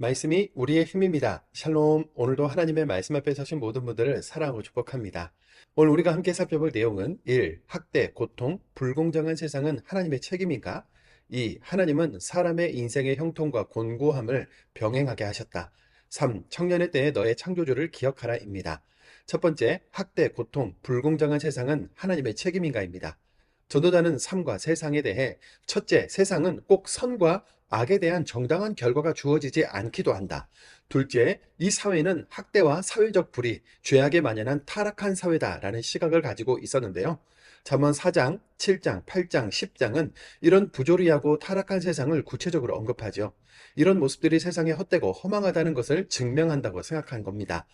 말씀이 우리의 힘입니다. 샬롬. 오늘도 하나님의 말씀 앞에 서신 모든 분들을 사랑하고 축복합니다. 오늘 우리가 함께 살펴볼 내용은 1. 학대, 고통, 불공정한 세상은 하나님의 책임인가? 2. 하나님은 사람의 인생의 형통과 곤고함을 병행하게 하셨다. 3. 청년의 때에 너의 창조주를 기억하라입니다. 첫 번째, 학대, 고통, 불공정한 세상은 하나님의 책임인가입니다. 전도자는 삶과 세상에 대해 첫째, 세상은 꼭 선과 악에 대한 정당한 결과가 주어지지 않기도 한다. 둘째, 이 사회는 학대와 사회적 불의, 죄악에 만연한 타락한 사회다라는 시각을 가지고 있었는데요. 잠언 4장, 7장, 8장, 10장은 이런 부조리하고 타락한 세상을 구체적으로 언급하죠. 이런 모습들이 세상에 헛되고 허망하다는 것을 증명한다고 생각한 겁니다.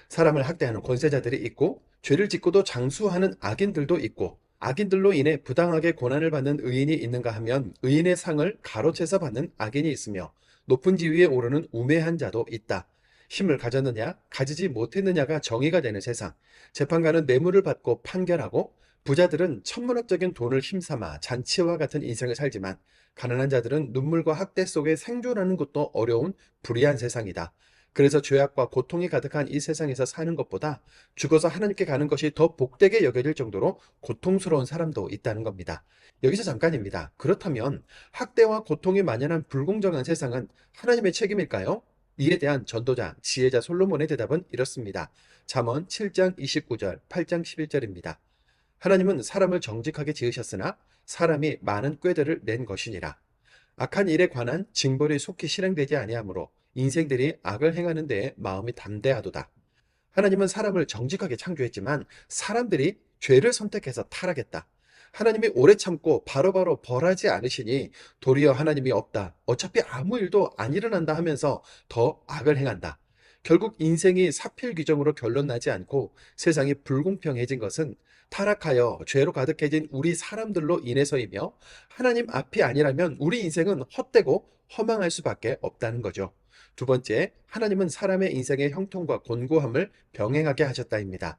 사람을 학대하는 권세자들이 있고 죄를 짓고도 장수하는 악인들도 있고 악인들로 인해 부당하게 고난을 받는 의인이 있는가 하면 의인의 상을 가로채서 받는 악인이 있으며 높은 지위에 오르는 우매한 자도 있다. 힘을 가졌느냐, 가지지 못했느냐가 정의가 되는 세상. 재판관은 뇌물을 받고 판결하고 부자들은 천문학적인 돈을 힘삼아 잔치와 같은 인생을 살지만 가난한 자들은 눈물과 학대 속에 생존하는 것도 어려운 불의한 세상이다. 그래서 죄악과 고통이 가득한 이 세상에서 사는 것보다 죽어서 하나님께 가는 것이 더 복되게 여겨질 정도로 고통스러운 사람도 있다는 겁니다. 여기서 잠깐입니다. 그렇다면 학대와 고통이 만연한 불공정한 세상은 하나님의 책임일까요? 이에 대한 전도자, 지혜자 솔로몬의 대답은 이렇습니다. 잠언 7장 29절, 8장 11절입니다. 하나님은 사람을 정직하게 지으셨으나 사람이 많은 꾀들을 낸 것이니라. 악한 일에 관한 징벌이 속히 실행되지 아니하므로 인생들이 악을 행하는 데에 마음이 담대하도다. 하나님은 사람을 정직하게 창조했지만 사람들이 죄를 선택해서 타락했다. 하나님이 오래 참고 바로바로 벌하지 않으시니 도리어 하나님이 없다. 어차피 아무 일도 안 일어난다 하면서 더 악을 행한다. 결국 인생이 사필귀정으로 결론 나지 않고 세상이 불공평해진 것은 타락하여 죄로 가득해진 우리 사람들로 인해서이며 하나님 앞이 아니라면 우리 인생은 헛되고 허망할 수밖에 없다는 거죠. 두 번째, 하나님은 사람의 인생의 형통과 곤고함을 병행하게 하셨다입니다.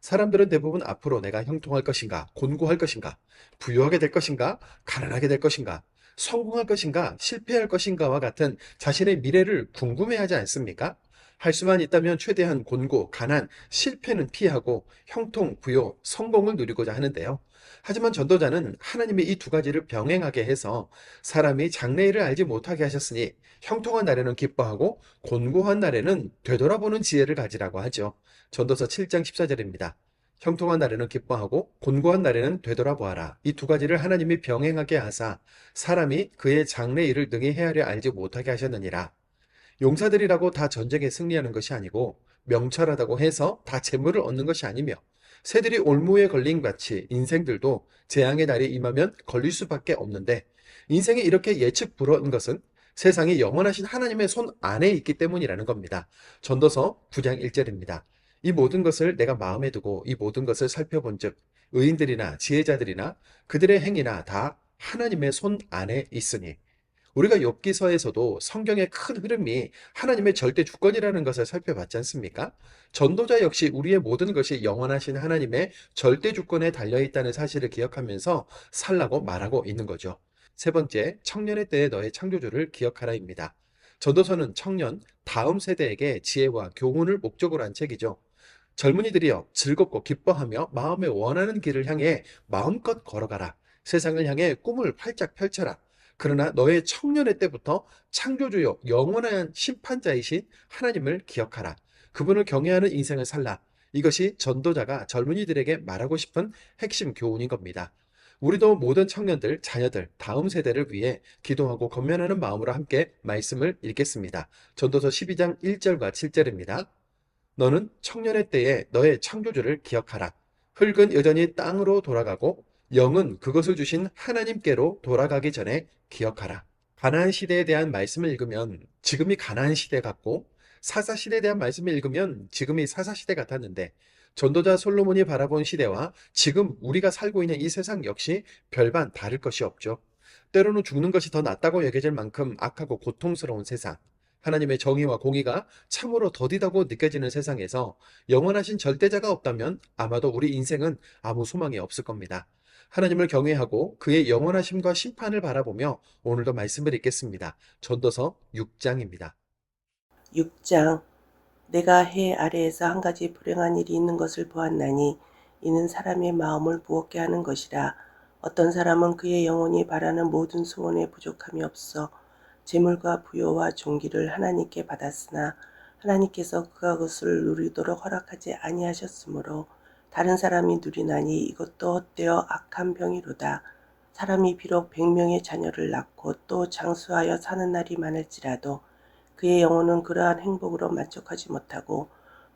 사람들은 대부분 앞으로 내가 형통할 것인가, 곤고할 것인가, 부유하게 될 것인가, 가난하게 될 것인가, 성공할 것인가, 실패할 것인가와 같은 자신의 미래를 궁금해하지 않습니까? 할 수만 있다면 최대한 곤고, 가난, 실패는 피하고 형통, 부요, 성공을 누리고자 하는데요. 하지만 전도자는 하나님이 이 두 가지를 병행하게 해서 사람이 장래일을 알지 못하게 하셨으니 형통한 날에는 기뻐하고 곤고한 날에는 되돌아보는 지혜를 가지라고 하죠. 전도서 7장 14절입니다. 형통한 날에는 기뻐하고 곤고한 날에는 되돌아보아라. 이 두 가지를 하나님이 병행하게 하사 사람이 그의 장래일을 능히 헤아려 알지 못하게 하셨느니라. 용사들이라고 다 전쟁에 승리하는 것이 아니고 명철하다고 해서 다 재물을 얻는 것이 아니며 새들이 올무에 걸린 같이 인생들도 재앙의 날이 임하면 걸릴 수밖에 없는데 인생이 이렇게 예측 불허인 것은 세상이 영원하신 하나님의 손 안에 있기 때문이라는 겁니다. 전도서 9장 1절입니다. 이 모든 것을 내가 마음에 두고 이 모든 것을 살펴본즉 의인들이나 지혜자들이나 그들의 행위나 다 하나님의 손 안에 있으니 우리가 욥기서에서도 성경의 큰 흐름이 하나님의 절대 주권이라는 것을 살펴봤지 않습니까? 전도자 역시 우리의 모든 것이 영원하신 하나님의 절대 주권에 달려 있다는 사실을 기억하면서 살라고 말하고 있는 거죠. 세 번째, 청년의 때에 너의 창조주를 기억하라입니다. 전도서는 청년, 다음 세대에게 지혜와 교훈을 목적으로 한 책이죠. 젊은이들이여 즐겁고 기뻐하며 마음에 원하는 길을 향해 마음껏 걸어가라. 세상을 향해 꿈을 활짝 펼쳐라. 그러나 너의 청년의 때부터 창조주요 영원한 심판자이신 하나님을 기억하라. 그분을 경외하는 인생을 살라. 이것이 전도자가 젊은이들에게 말하고 싶은 핵심 교훈인 겁니다. 우리도 모든 청년들, 자녀들, 다음 세대를 위해 기도하고 권면하는 마음으로 함께 말씀을 읽겠습니다. 전도서 12장 1절과 7절입니다. 너는 청년의 때에 너의 창조주를 기억하라. 흙은 여전히 땅으로 돌아가고 영은 그것을 주신 하나님께로 돌아가기 전에 기억하라. 가나안 시대에 대한 말씀을 읽으면 지금이 가나안 시대 같고 사사 시대에 대한 말씀을 읽으면 지금이 사사 시대 같았는데 전도자 솔로몬이 바라본 시대와 지금 우리가 살고 있는 이 세상 역시 별반 다를 것이 없죠. 때로는 죽는 것이 더 낫다고 여겨질 만큼 악하고 고통스러운 세상. 하나님의 정의와 공의가 참으로 더디다고 느껴지는 세상에서 영원하신 절대자가 없다면 아마도 우리 인생은 아무 소망이 없을 겁니다. 하나님을 경외하고 그의 영원하심과 심판을 바라보며 오늘도 말씀을 읽겠습니다. 전도서 6장입니다. 6장. 내가 해 아래에서 한 가지 불행한 일이 있는 것을 보았나니 이는 사람의 마음을 무겁게 하는 것이라. 어떤 사람은 그의 영혼이 바라는 모든 소원에 부족함이 없어 재물과 부요와 존귀를 하나님께 받았으나 하나님께서 그가 그것을 누리도록 허락하지 아니하셨으므로 다른 사람이 누리나니 이것도 헛되어 악한 병이로다. 사람이 비록 100명의 자녀를 낳고 또 장수하여 사는 날이 많을지라도 그의 영혼은 그러한 행복으로 만족하지 못하고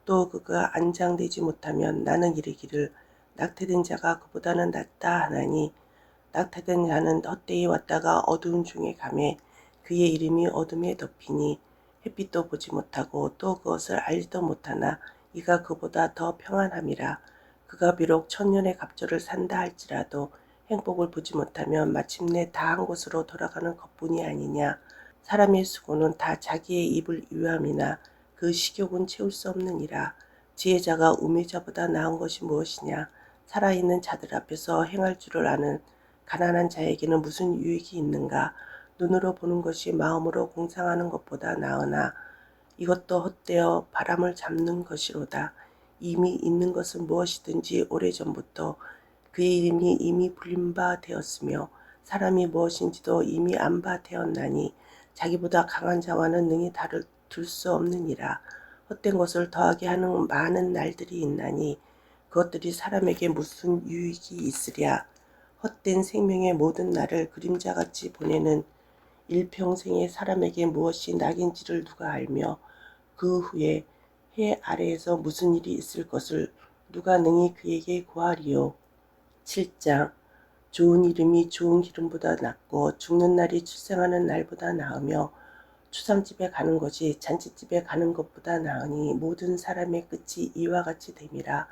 또 그가 안장되지 못하면 나는 이르기를 낙태된 자가 그보다는 낫다 하나니 낙태된 자는 헛되이 왔다가 어두운 중에 가매 그의 이름이 어둠에 덮이니 햇빛도 보지 못하고 또 그것을 알지도 못하나 이가 그보다 더 평안함이라. 그가 비록 천년의 갑절을 산다 할지라도 행복을 보지 못하면 마침내 다 한 곳으로 돌아가는 것뿐이 아니냐. 사람의 수고는 다 자기의 입을 위함이나 그 식욕은 채울 수 없느니라. 지혜자가 우매자보다 나은 것이 무엇이냐. 살아있는 자들 앞에서 행할 줄을 아는 가난한 자에게는 무슨 유익이 있는가. 눈으로 보는 것이 마음으로 공상하는 것보다 나으나 이것도 헛되어 바람을 잡는 것이로다. 이미 있는 것은 무엇이든지 오래전부터 그의 이름이 이미 불린 바 되었으며 사람이 무엇인지도 이미 안 바 되었나니 자기보다 강한 자와는 능히 다툴 수 없느니라. 헛된 것을 더하게 하는 많은 날들이 있나니 그것들이 사람에게 무슨 유익이 있으랴. 헛된 생명의 모든 날을 그림자같이 보내는 일평생의 사람에게 무엇이 낙인지를 누가 알며 그 후에 해 아래에서 무슨 일이 있을 것을 누가 능히 그에게 구하리요. 7장. 좋은 이름이 좋은 기름보다 낫고 죽는 날이 출생하는 날보다 나으며 추상집에 가는 것이 잔치집에 가는 것보다 나으니 모든 사람의 끝이 이와 같이 됨이라.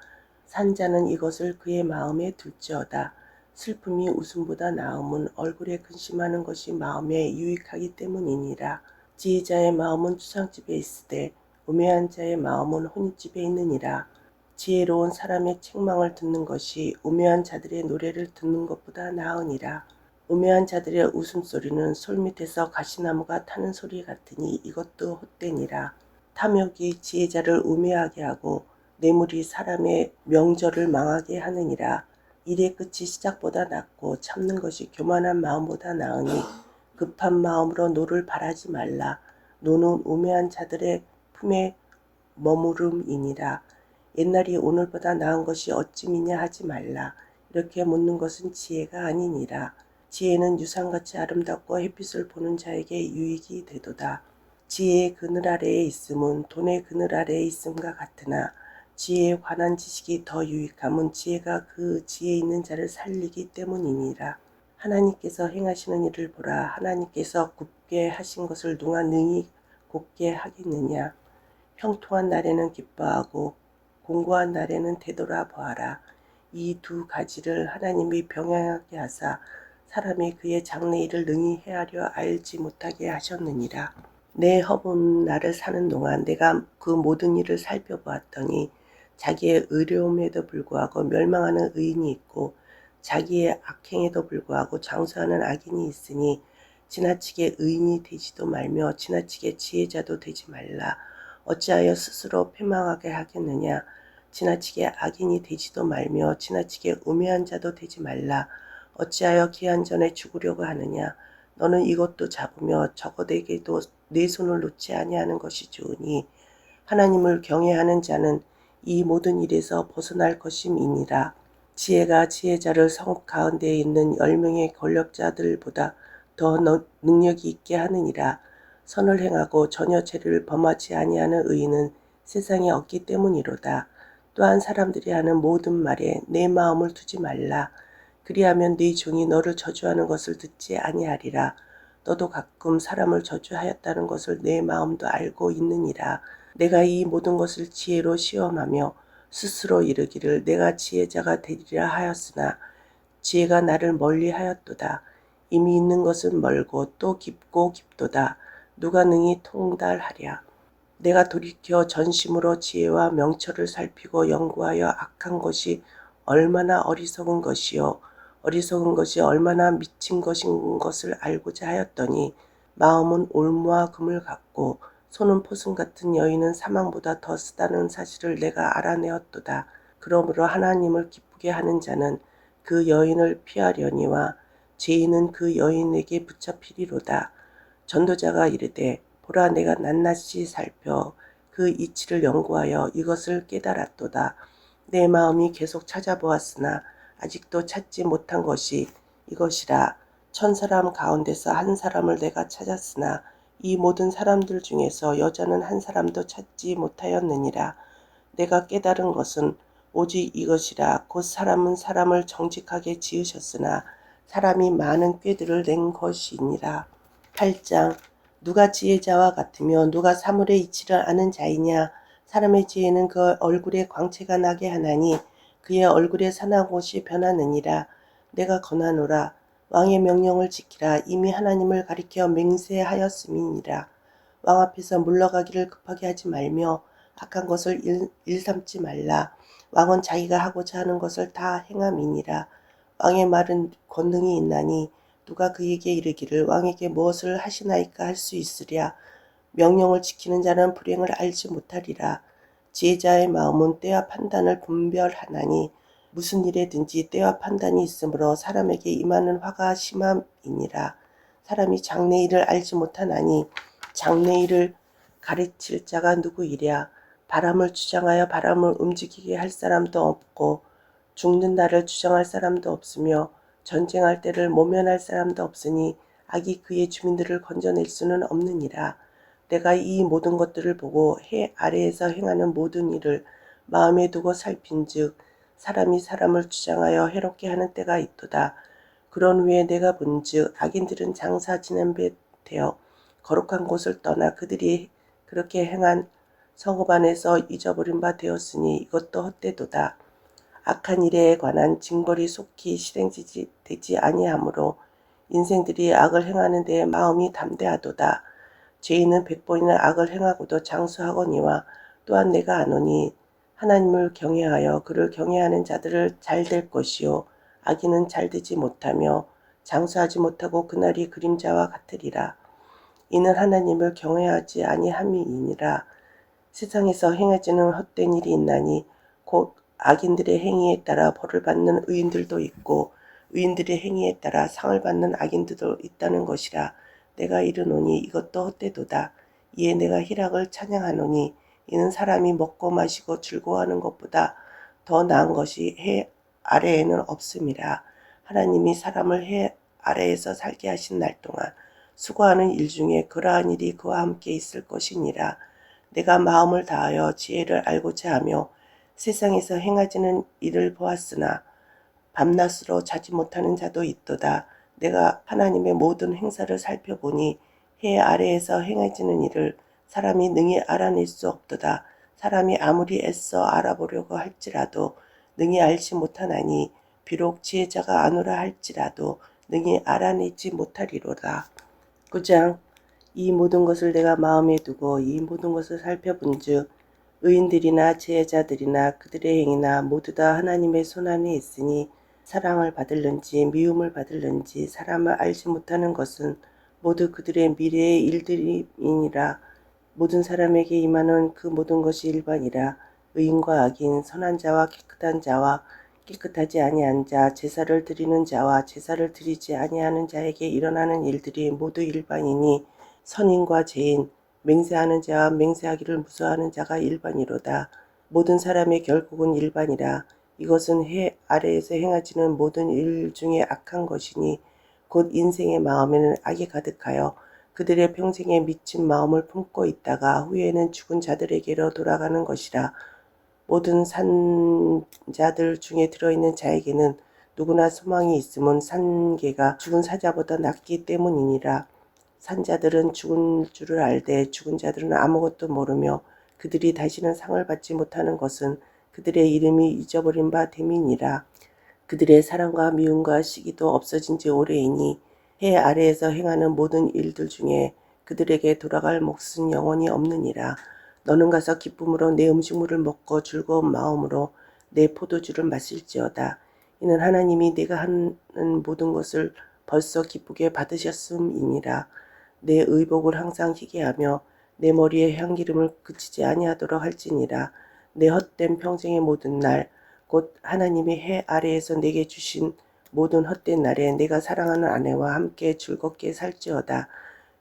산자는 이것을 그의 마음에 둘지어다. 슬픔이 웃음보다 나음은 얼굴에 근심하는 것이 마음에 유익하기 때문이니라. 지혜자의 마음은 추상집에 있으되 우매한 자의 마음은 혼인집에 있느니라. 지혜로운 사람의 책망을 듣는 것이 우매한 자들의 노래를 듣는 것보다 나으니라. 우매한 자들의 웃음소리는 솔밑에서 가시나무가 타는 소리 같으니 이것도 헛되니라. 탐욕이 지혜자를 우매하게 하고 뇌물이 사람의 명절을 망하게 하느니라. 일의 끝이 시작보다 낫고 참는 것이 교만한 마음보다 나으니 급한 마음으로 노를 바라지 말라. 노는 우매한 자들의 품에 머무름이니라. 옛날이 오늘보다 나은 것이 어찌미냐 하지 말라. 이렇게 묻는 것은 지혜가 아니니라. 지혜는 유산같이 아름답고 햇빛을 보는 자에게 유익이 되도다. 지혜의 그늘 아래에 있음은 돈의 그늘 아래에 있음과 같으나 지혜에 관한 지식이 더 유익함은 지혜가 그 지혜 있는 자를 살리기 때문이니라. 하나님께서 행하시는 일을 보라. 하나님께서 굽게 하신 것을 누가 능히 곧게 하겠느냐. 형통한 날에는 기뻐하고 공고한 날에는 되돌아보아라. 이 두 가지를 하나님이 병행하게 하사 사람이 그의 장래일을 능히 헤아려 알지 못하게 하셨느니라. 내 허분 날을 사는 동안 내가 그 모든 일을 살펴보았더니 자기의 의로움에도 불구하고 멸망하는 의인이 있고 자기의 악행에도 불구하고 장수하는 악인이 있으니 지나치게 의인이 되지도 말며 지나치게 지혜자도 되지 말라. 어찌하여 스스로 패망하게 하겠느냐. 지나치게 악인이 되지도 말며 지나치게 우매한 자도 되지 말라. 어찌하여 기한 전에 죽으려고 하느냐. 너는 이것도 잡으며 저것에게도 내 손을 놓지 아니하는 것이 좋으니 하나님을 경외하는 자는 이 모든 일에서 벗어날 것임이니라. 지혜가 지혜자를 성읍 가운데에 있는 10명의 권력자들보다 더 능력이 있게 하느니라. 선을 행하고 전혀 죄를 범하지 아니하는 의인은 세상에 없기 때문이로다. 또한 사람들이 하는 모든 말에 내 마음을 두지 말라. 그리하면 네 종이 너를 저주하는 것을 듣지 아니하리라. 너도 가끔 사람을 저주하였다는 것을 내 마음도 알고 있느니라. 내가 이 모든 것을 지혜로 시험하며 스스로 이르기를 내가 지혜자가 되리라 하였으나 지혜가 나를 멀리하였도다. 이미 있는 것은 멀고 또 깊고 깊도다. 누가 능히 통달하랴. 내가 돌이켜 전심으로 지혜와 명철을 살피고 연구하여 악한 것이 얼마나 어리석은 것이요 어리석은 것이 얼마나 미친 것인 것을 알고자 하였더니 마음은 올무와 금을 같고 소는 포승 같은 여인은 사망보다 더 쓰다는 사실을 내가 알아내었도다. 그러므로 하나님을 기쁘게 하는 자는 그 여인을 피하려니와 죄인은 그 여인에게 붙잡히리로다. 전도자가 이르되 보라 내가 낱낱이 살펴 그 이치를 연구하여 이것을 깨달았도다. 내 마음이 계속 찾아보았으나 아직도 찾지 못한 것이 이것이라. 천 사람 가운데서 한 사람을 내가 찾았으나 이 모든 사람들 중에서 여자는 한 사람도 찾지 못하였느니라. 내가 깨달은 것은 오직 이것이라. 곧 사람은 사람을 정직하게 지으셨으나 사람이 많은 꾀들을 낸 것이니라. 8장. 누가 지혜자와 같으며 누가 사물의 이치를 아는 자이냐. 사람의 지혜는 그 얼굴에 광채가 나게 하나니 그의 얼굴에 산한 곳이 변하느니라. 내가 권하노라. 왕의 명령을 지키라. 이미 하나님을 가리켜 맹세하였음이니라. 왕 앞에서 물러가기를 급하게 하지 말며 악한 것을 일삼지 말라. 왕은 자기가 하고자 하는 것을 다 행함이니라. 왕의 말은 권능이 있나니 누가 그에게 이르기를 왕에게 무엇을 하시나이까 할 수 있으랴. 명령을 지키는 자는 불행을 알지 못하리라. 지혜자의 마음은 때와 판단을 분별하나니 무슨 일에든지 때와 판단이 있으므로 사람에게 임하는 화가 심함이니라. 사람이 장래일을 알지 못하나니 장래일을 가르칠 자가 누구이랴. 바람을 주장하여 바람을 움직이게 할 사람도 없고 죽는 날을 주장할 사람도 없으며 전쟁할 때를 모면할 사람도 없으니 악이 그의 주민들을 건져낼 수는 없느니라. 내가 이 모든 것들을 보고 해 아래에서 행하는 모든 일을 마음에 두고 살핀즉 사람이 사람을 주장하여 해롭게 하는 때가 있도다. 그런 후에 내가 본즉 악인들은 장사 지낸 배 되어 거룩한 곳을 떠나 그들이 그렇게 행한 성읍 안에서 잊어버린 바 되었으니 이것도 헛되도다. 악한 일에 관한 징벌이 속히 실행되지 아니하므로 인생들이 악을 행하는 데에 마음이 담대하도다. 죄인은 100번이나 악을 행하고도 장수하거니와 또한 내가 아노니 하나님을 경외하여 그를 경외하는 자들을 잘 될 것이요 악인은 잘 되지 못하며 장수하지 못하고 그날이 그림자와 같으리라. 이는 하나님을 경외하지 아니함이니라. 세상에서 행해지는 헛된 일이 있나니 곧 악인들의 행위에 따라 벌을 받는 의인들도 있고 의인들의 행위에 따라 상을 받는 악인들도 있다는 것이라. 내가 이르노니 이것도 헛되도다. 이에 내가 희락을 찬양하노니 이는 사람이 먹고 마시고 즐거워하는 것보다 더 나은 것이 해 아래에는 없음이라. 하나님이 사람을 해 아래에서 살게 하신 날 동안 수고하는 일 중에 그러한 일이 그와 함께 있을 것이니라. 내가 마음을 다하여 지혜를 알고자 하며 세상에서 행하지는 일을 보았으나 밤낮으로 자지 못하는 자도 있도다. 내가 하나님의 모든 행사를 살펴보니 해 아래에서 행해지는 일을 사람이 능히 알아낼 수 없도다. 사람이 아무리 애써 알아보려고 할지라도 능히 알지 못하나니 비록 지혜자가 아노라 할지라도 능히 알아내지 못하리로다. 9장. 이 모든 것을 내가 마음에 두고 이 모든 것을 살펴본즉 의인들이나 지혜자들이나 그들의 행위나 모두 다 하나님의 손안에 있으니 사랑을 받을는지 미움을 받을는지 사람을 알지 못하는 것은 모두 그들의 미래의 일들이니라. 모든 사람에게 임하는 그 모든 것이 일반이라. 의인과 악인, 선한 자와 깨끗한 자와 깨끗하지 아니한 자, 제사를 드리는 자와 제사를 드리지 아니하는 자에게 일어나는 일들이 모두 일반이니 선인과 죄인, 맹세하는 자와 맹세하기를 무서워하는 자가 일반이로다. 모든 사람의 결국은 일반이라. 이것은 해 아래에서 행하지는 모든 일 중에 악한 것이니 곧 인생의 마음에는 악이 가득하여 그들의 평생에 미친 마음을 품고 있다가 후에는 죽은 자들에게로 돌아가는 것이라. 모든 산자들 중에 들어있는 자에게는 누구나 소망이 있음은 산개가 죽은 사자보다 낫기 때문이니라. 산자들은 죽은 줄을 알되 죽은 자들은 아무것도 모르며 그들이 다시는 상을 받지 못하는 것은 그들의 이름이 잊어버린 바 됨이니라. 그들의 사랑과 미움과 시기도 없어진 지 오래이니 해 아래에서 행하는 모든 일들 중에 그들에게 돌아갈 몫은 영원히 없느니라. 너는 가서 기쁨으로 내 음식물을 먹고 즐거운 마음으로 내 포도주를 마실지어다. 이는 하나님이 내가 하는 모든 것을 벌써 기쁘게 받으셨음이니라. 내 의복을 항상 희게 하며 내 머리에 향기름을 그치지 아니하도록 할지니라. 내 헛된 평생의 모든 날 곧 하나님의 해 아래에서 내게 주신 모든 헛된 날에 내가 사랑하는 아내와 함께 즐겁게 살지어다.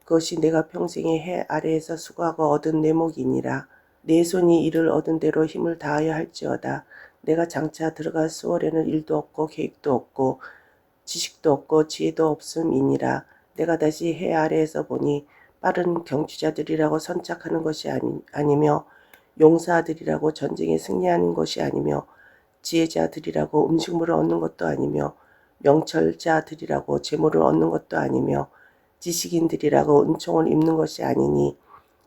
그것이 내가 평생의 해 아래에서 수고하고 얻은 내 목이니라. 내 손이 이를 얻은 대로 힘을 다하여 할지어다. 내가 장차 들어갈 수월에는 일도 없고 계획도 없고 지식도 없고 지혜도 없음이니라. 내가 다시 해 아래에서 보니 빠른 경주자들이라고 선착하는 것이 아니며 용사들이라고 전쟁에 승리하는 것이 아니며 지혜자들이라고 음식물을 얻는 것도 아니며 명철자들이라고 재물을 얻는 것도 아니며 지식인들이라고 은총을 입는 것이 아니니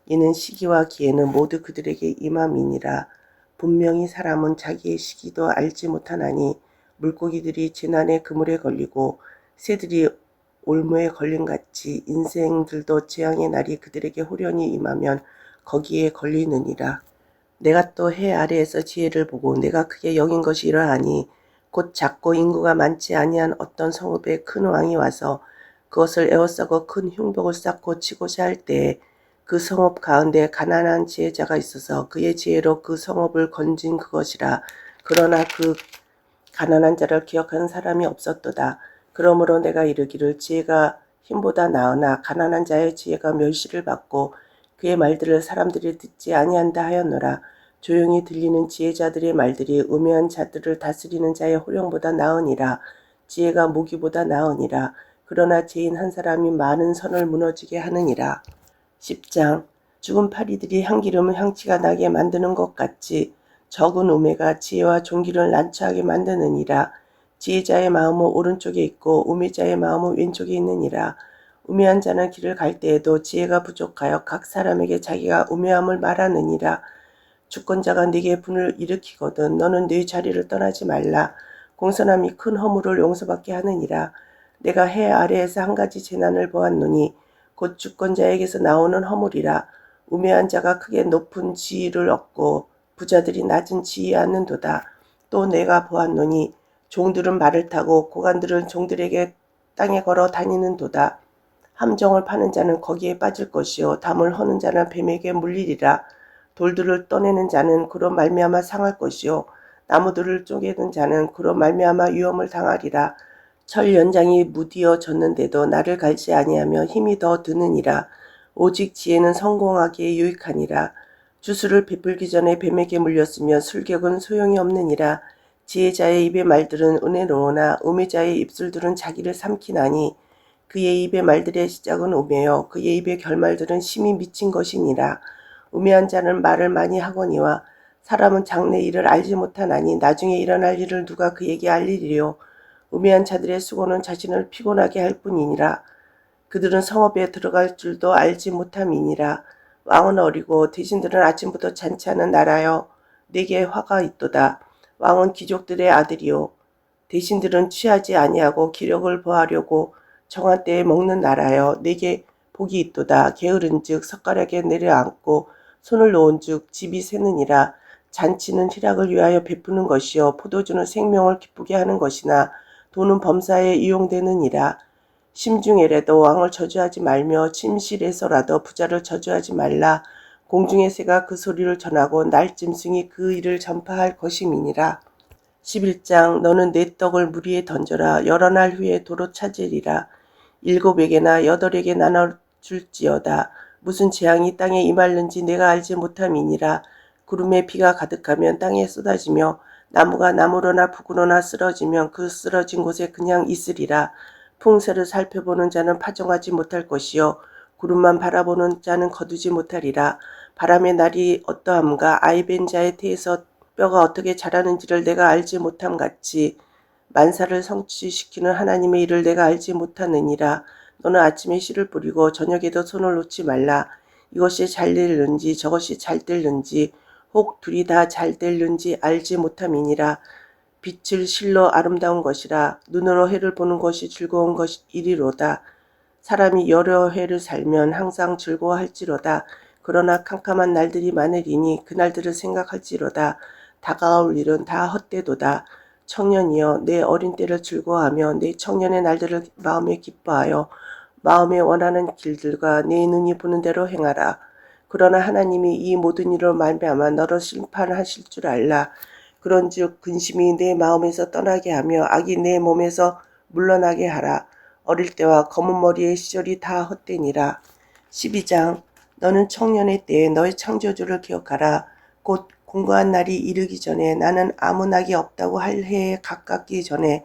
이는 시기와 기회는 모두 그들에게 임함이니라. 분명히 사람은 자기의 시기도 알지 못하나니 물고기들이 재난의 그물에 걸리고 새들이 올무에 걸림같이 인생들도 재앙의 날이 그들에게 호련히 임하면 거기에 걸리느니라. 내가 또 해 아래에서 지혜를 보고 내가 크게 여긴 것이 이러하니 곧 작고 인구가 많지 아니한 어떤 성읍에 큰 왕이 와서 그것을 에워싸고 큰 흉복을 쌓고 치고자 할 때에 그 성읍 가운데 가난한 지혜자가 있어서 그의 지혜로 그 성읍을 건진 그것이라. 그러나 그 가난한 자를 기억하는 사람이 없었도다. 그러므로 내가 이르기를 지혜가 힘보다 나으나 가난한 자의 지혜가 멸시를 받고 그의 말들을 사람들이 듣지 아니한다 하였노라. 조용히 들리는 지혜자들의 말들이 우매한 자들을 다스리는 자의 호령보다 나으니라. 지혜가 무기보다 나으니라. 그러나 죄인 한 사람이 많은 선을 무너지게 하느니라. 10장. 죽은 파리들이 향기름을 향취가 나게 만드는 것 같이 적은 우매가 지혜와 존귀를 난처하게 만드느니라. 지혜자의 마음은 오른쪽에 있고 우매자의 마음은 왼쪽에 있느니라. 우매한 자는 길을 갈 때에도 지혜가 부족하여 각 사람에게 자기가 우매함을 말하느니라. 주권자가 네게 분을 일으키거든 너는 네 자리를 떠나지 말라. 공손함이 큰 허물을 용서받게 하느니라. 내가 해 아래에서 한 가지 재난을 보았노니 곧 주권자에게서 나오는 허물이라. 우매한 자가 크게 높은 지위를 얻고 부자들이 낮은 지위에 앉는도다. 또 내가 보았노니 종들은 말을 타고 고관들은 종들에게 땅에 걸어 다니는도다. 함정을 파는 자는 거기에 빠질 것이요 담을 허는 자는 뱀에게 물리리라. 돌들을 떠내는 자는 그로 말미암아 상할 것이요 나무들을 쪼개는 자는 그로 말미암아 위험을 당하리라. 철 연장이 무디어졌는데도 나를 갈지 아니하며 힘이 더 드느니라. 오직 지혜는 성공하기에 유익하니라. 주술을 베풀기 전에 뱀에게 물렸으며 술격은 소용이 없느니라. 지혜자의 입의 말들은 은혜로우나 우매자의 입술들은 자기를 삼키나니 그의 입의 말들의 시작은 우매요 그의 입의 결말들은 심히 미친 것이니라. 우매한 자는 말을 많이 하거니와 사람은 장래 일을 알지 못하나니 나중에 일어날 일을 누가 그에게 알리리요. 우매한 자들의 수고는 자신을 피곤하게 할 뿐이니라. 그들은 성읍에 들어갈 줄도 알지 못함이니라. 왕은 어리고 대신들은 아침부터 잔치하는 나라여 내게 화가 있도다. 왕은 귀족들의 아들이요 대신들은 취하지 아니하고 기력을 보하려고 정한 때에 먹는 나라여 내게 복이 있도다. 게으른즉 숟가락에 내려앉고 손을 놓은즉 집이 새느니라. 잔치는 희락을 위하여 베푸는 것이요 포도주는 생명을 기쁘게 하는 것이나 돈은 범사에 이용되느니라. 심중에라도 왕을 저주하지 말며 침실에서라도 부자를 저주하지 말라. 공중의 새가 그 소리를 전하고 날짐승이 그 일을 전파할 것임이니라. 11장. 너는 내 떡을 물 위에 던져라. 여러 날 후에 도로 찾으리라. 7에게나 8에게 나눠줄지어다. 무슨 재앙이 땅에 임할는지 내가 알지 못함이니라. 구름에 비가 가득하면 땅에 쏟아지며 나무가 나무로나 북으로나 쓰러지면 그 쓰러진 곳에 그냥 있으리라. 풍세를 살펴보는 자는 파종하지 못할 것이요 구름만 바라보는 자는 거두지 못하리라. 바람의 날이 어떠함과 아이벤 자의 태에서 뼈가 어떻게 자라는지를 내가 알지 못함 같이 만사를 성취시키는 하나님의 일을 내가 알지 못하느니라. 너는 아침에 씨를 뿌리고 저녁에도 손을 놓지 말라. 이것이 잘 될는지 저것이 잘 될는지 혹 둘이 다 잘 될는지 알지 못함이니라. 빛을 실로 아름다운 것이라. 눈으로 해를 보는 것이 즐거운 일이로다. 사람이 여러 해를 살면 항상 즐거워할지로다. 그러나 캄캄한 날들이 많으리니 그날들을 생각할지로다. 다가올 일은 다 헛되도다. 청년이여 내 어린 때를 즐거워하며 내 청년의 날들을 마음에 기뻐하여 마음에 원하는 길들과 내 눈이 보는 대로 행하라. 그러나 하나님이 이 모든 일로 말미암아 너를 심판하실 줄 알라. 그런즉 근심이 내 마음에서 떠나게 하며 악이 내 몸에서 물러나게 하라. 어릴 때와 검은 머리의 시절이 다 헛되니라. 12장. 너는 청년의 때에 너의 창조주를 기억하라. 곧 공고한 날이 이르기 전에 나는 아무 낙이 없다고 할 해에 가깝기 전에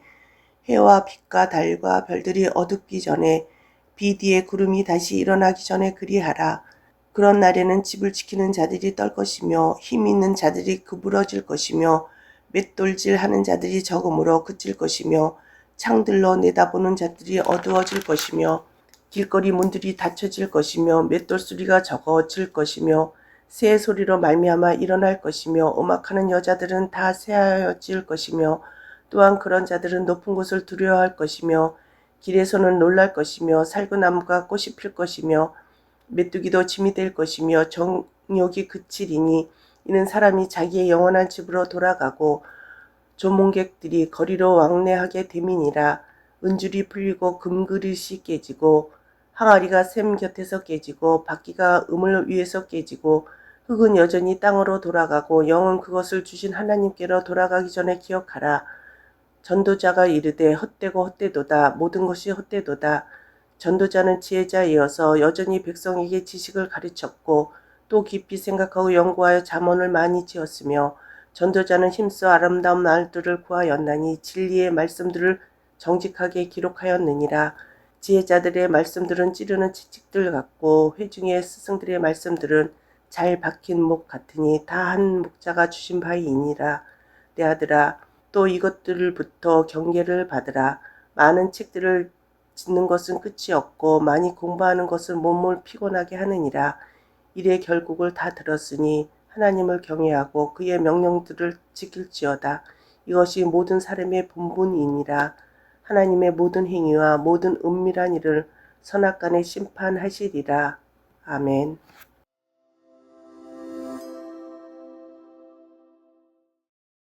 해와 빛과 달과 별들이 어둡기 전에 비 뒤에 구름이 다시 일어나기 전에 그리하라. 그런 날에는 집을 지키는 자들이 떨 것이며 힘 있는 자들이 구부러질 것이며 맷돌질 하는 자들이 적음으로 그칠 것이며 창들로 내다보는 자들이 어두워질 것이며 길거리 문들이 닫혀질 것이며 맷돌 소리가 적어질 것이며 새 소리로 말미암아 일어날 것이며 음악하는 여자들은 다 새하여질 것이며 또한 그런 자들은 높은 곳을 두려워할 것이며 길에서는 놀랄 것이며 살구나무가 꽃이 필 것이며 메뚜기도 짐이 될 것이며 정욕이 그치리니 이는 사람이 자기의 영원한 집으로 돌아가고 조문객들이 거리로 왕래하게 됨이니라. 은줄이 풀리고 금그릇이 깨지고 항아리가 샘 곁에서 깨지고 바퀴가 우물 위에서 깨지고 흙은 여전히 땅으로 돌아가고 영은 그것을 주신 하나님께로 돌아가기 전에 기억하라. 전도자가 이르되 헛되고 헛되도다. 모든 것이 헛되도다. 전도자는 지혜자이어서 여전히 백성에게 지식을 가르쳤고 또 깊이 생각하고 연구하여 잠언을 많이 지었으며 전도자는 힘써 아름다운 말들을 구하였나니 진리의 말씀들을 정직하게 기록하였느니라. 지혜자들의 말씀들은 찌르는 채찍들 같고 회중의 스승들의 말씀들은 잘 박힌 목 같으니 다 한 목자가 주신 바이니라. 내 아들아, 또 이것들부터 경계를 받으라. 많은 책들을 짓는 것은 끝이 없고 많이 공부하는 것은 몸을 피곤하게 하느니라. 이래 결국을 다 들었으니 하나님을 경외하고 그의 명령들을 지킬지어다. 이것이 모든 사람의 본분이니라. 하나님의 모든 행위와 모든 은밀한 일을 선악간에 심판하시리라. 아멘.